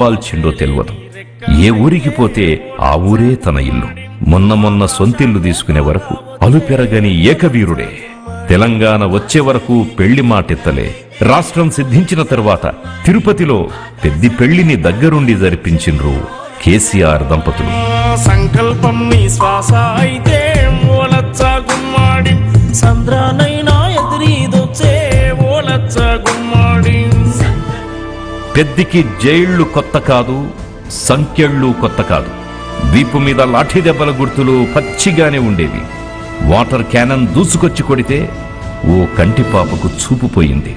వాల్చిండో తెలియదు. ఏ ఊరికి పోతే ఆ ఊరే తన ఇల్లు. మొన్న సొంతిల్లు తీసుకునే వరకు అలుపెరగని ఏకవీరుడే. తెలంగాణ వచ్చే వరకు పెళ్లి మాటెత్తలే. రాష్ట్రం సిద్ధించిన తరువాత తిరుపతిలో పెద్ద పెళ్లిని దగ్గరుండి జరిపించిండ్రు కేసీఆర్ దంపతులు. సంకల్పం నీ శ్వాస అయితే ఓలచ్చ గుమ్మాడి సంద్రానైనా ఎదురీదొచ్చే ఓలచ్చ గుమ్మాడి. పెద్దికి జైళ్లు కొత్త కాదు, సంఖ్యళ్ళు కొత్త కాదు. వీపు మీద లాఠీ దెబ్బల గుర్తులు పచ్చిగానే ఉండేవి. వాటర్ క్యానన్ దూసుకొచ్చి కొడితే ఓ కంటిపాపకు చూపు పోయింది.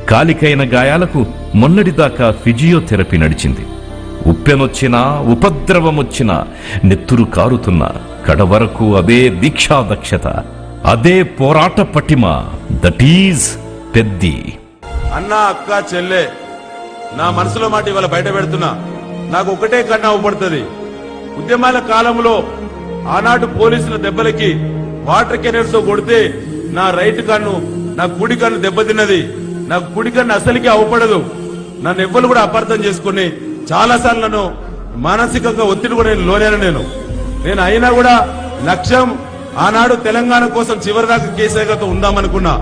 కాలికైన గాయాలకు మొన్నటిదాకా ఫిజియోథెరపీ నడిచింది. ఉప్పెనొచ్చినా ఉపద్రవమొచ్చినా నెత్తురు కారుతున్నా కడవరకు అదే దీక్షా దక్షత, అదే పోరాట పటిమ. That is Peddi. అన్న, అక్క, చెల్లె, నా మనసులో మాట ఇవాళ బయట పెడుతున్నా. నాకు ఒకటే కన్నా అవపడుతుంది. ఉద్యమాల కాలంలో ఆనాడు పోలీసుల దెబ్బలకి వాటర్ కెనర్స్ తో కొడితే నా రైట్ కన్ను, నా కుడి కన్ను దెబ్బతిన్నది. నాకు కుడి కన్ను అసలుకి అవపడదు. నన్ను ఎవ్వరు కూడా అపార్థం చేసుకుని చాలా సార్లు నన్ను మానసికంగా ఒత్తిడి కూడా లోనేను. నేను అయినా కూడా లక్ష్యం ఆనాడు తెలంగాణ కోసం చివరిదాకా కేసీఆర్తో ఉందామనుకున్నా.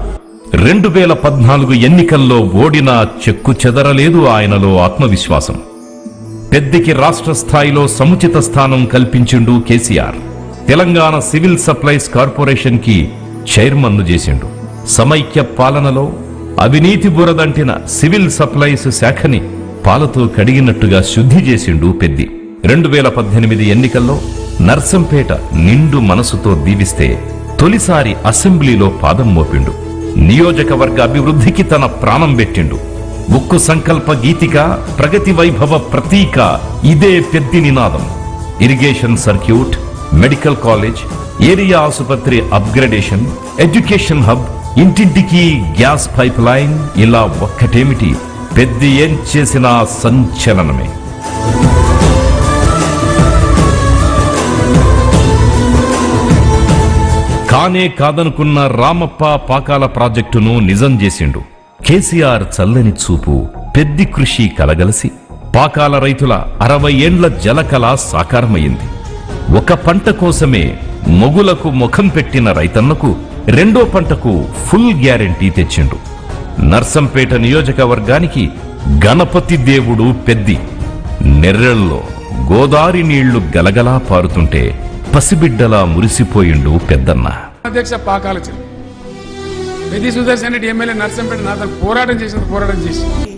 2014 ఎన్నికల్లో ఓడినా చెక్కు చెదరలేదు ఆయనలో ఆత్మవిశ్వాసం. పెద్దికి రాష్ట్ర స్థాయిలో సముచిత స్థానం కల్పించిండు KCR. Telangana civil supplies corporation కి చైర్మన్ను చేసిండు. సమైక్య పాలనలో అవినీతి బురదంటిన సివిల్ సప్లైస్ శాఖని పాలతో కడిగినట్టుగా శుద్ధి చేసిండు పెద్ది. 2018 ఎన్నికల్లో నర్సంపేట నిండు మనసుతో దీవిస్తే తొలిసారి అసెంబ్లీలో పాదం మోపిండు. నియోజకవర్గ అభివృద్ధికి తన ప్రాణం పెట్టిండు. ఉక్కు సంకల్ప గీతిక, ప్రగతి వైభవ ప్రతీక ఇదే పెద్ది నినాదం. Irrigation circuit, medical college, area ఆసుపత్రి అప్గ్రేడేషన్, ఎడ్యుకేషన్ హబ్, ఇంటింటికి గ్యాస్ పైప్ లైన్, ఇలా ఒక్కటేమిటి పెద్ది ఏం చేసిన సంచలనమే. కానే కాదనుకున్న రామప్ప పాకాల ప్రాజెక్టును నిజం చేసిండు. కేసీఆర్ చల్లని చూపు, పెద్ది కృషి కలగలసి పాకాల రైతుల 60 ఏండ్ల జలకళ సాకారమైంది. ఒక పంట కోసమే మొగులకు ముఖం పెట్టిన రైతన్నకు రెండో పంటకు ఫుల్ గ్యారెంటీ తెచ్చిండు. నర్సంపేట నియోజకవర్గానికి గణపతి దేవుడు పెద్ది. నెర్రెల్లో గోదారి నీళ్లు గలగలా పారుతుంటే పసిబిడ్డలా మురిసిపోయిండు పెద్దన్న. అధ్యక్ష పాకాల పెద్ది సుదర్శన్ రెడ్డి ఎమ్మెల్యే నర్సంపేట నాతో పోరాటం చేసి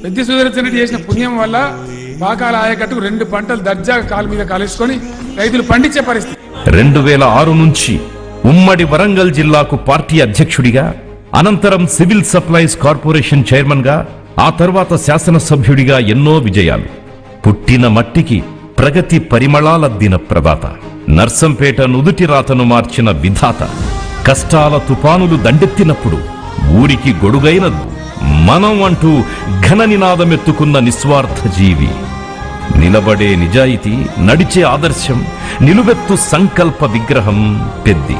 పెద్ది సుదర్శన్ రెడ్డి చేసిన పుణ్యం వల్ల పాకాల ఆయకట్టుకు 2 పంటలు దర్జాగా కాలు మీద కాలేసుకొని రైతులు పండించే పరిస్థితి. 2006 నుంచి ఉమ్మడి వరంగల్ జిల్లాకు పార్టీ అధ్యక్షుడిగా, అనంతరం సివిల్ సప్లైస్ కార్పొరేషన్ చైర్మన్ గా, ఆ తర్వాత శాసనసభ్యుడిగా ఎన్నో విజయాలు. పుట్టిన మట్టికి ప్రగతి పరిమళాలద్దిన ప్రదాత, నర్సంపేట నుదుటి రాతను మార్చిన విధాత. కష్టాల తుపానులు దండెత్తినప్పుడు ఊరికి గొడుగైన మనం అంటూ ఘన నినాదమెత్తుకున్న నిస్వార్థ జీవి. నిలబడే నిజాయితీ, నడిచే ఆదర్శం, నిలువెత్తు సంకల్ప విగ్రహం పెద్ది.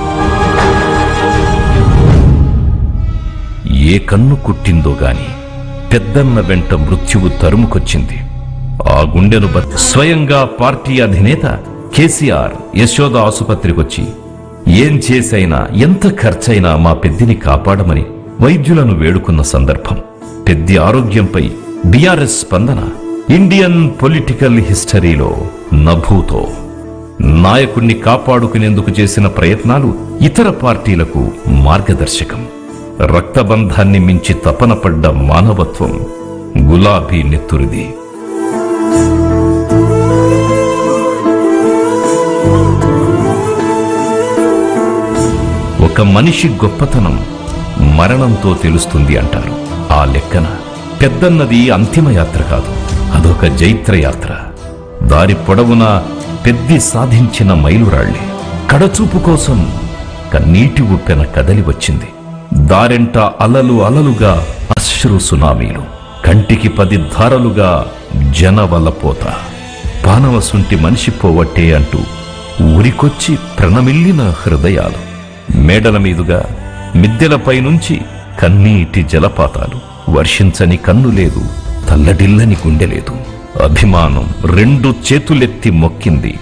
ఏ కన్ను కుట్టిందో గాని పెద్దన్న వెంట మృత్యువు తరుముకొచ్చింది. ఆ గుండెను స్వయంగా పార్టీ అధినేత కేసీఆర్ యశోద ఆసుపత్రికొచ్చి ఏం చేసైనా, ఎంత ఖర్చైనా మా పెద్దిని కాపాడమని వైద్యులను వేడుకున్న సందర్భం. పెద్ది ఆరోగ్యంపై బీఆర్ఎస్ స్పందన ఇండియన్ పొలిటికల్ హిస్టరీలో నభూతో. నాయకుణ్ణి కాపాడుకునేందుకు చేసిన ప్రయత్నాలు ఇతర పార్టీలకు మార్గదర్శకం. రక్తబంధాన్ని మించి తపన పడ్డ మానవత్వం గులాబీ నెత్తురిది. ఒక మనిషి గొప్పతనం మరణంతో తెలుస్తుంది అంటారు. ఆ లెక్కన పెద్దన్నది అంతిమయాత్ర కాదు, అదొక జైత్రయాత్ర. దారి పొడవునా పెద్ది సాధించిన మైలురాళ్లే. కడచూపు కోసం కన్నీటి ఉప్పెన కదలి వచ్చింది. దారెంట అలలు అలలుగా అశ్రు సునామీలు, కంటికి 10 ధారలుగా జనవల్లపోత. పానవసుంటి మనిషి పోవట్టే అంటూ ఊరికొచ్చి ప్రణమిల్లిన హృదయాలు. మేడల మీదుగా మిద్దెలపై నుంచి కన్నీటి జలపాతాలు. వర్షించని కన్ను లేదు, తల్లడిల్లని గుండె లేదు. అభిమానం రెండు చేతులెత్తి మొక్కింది.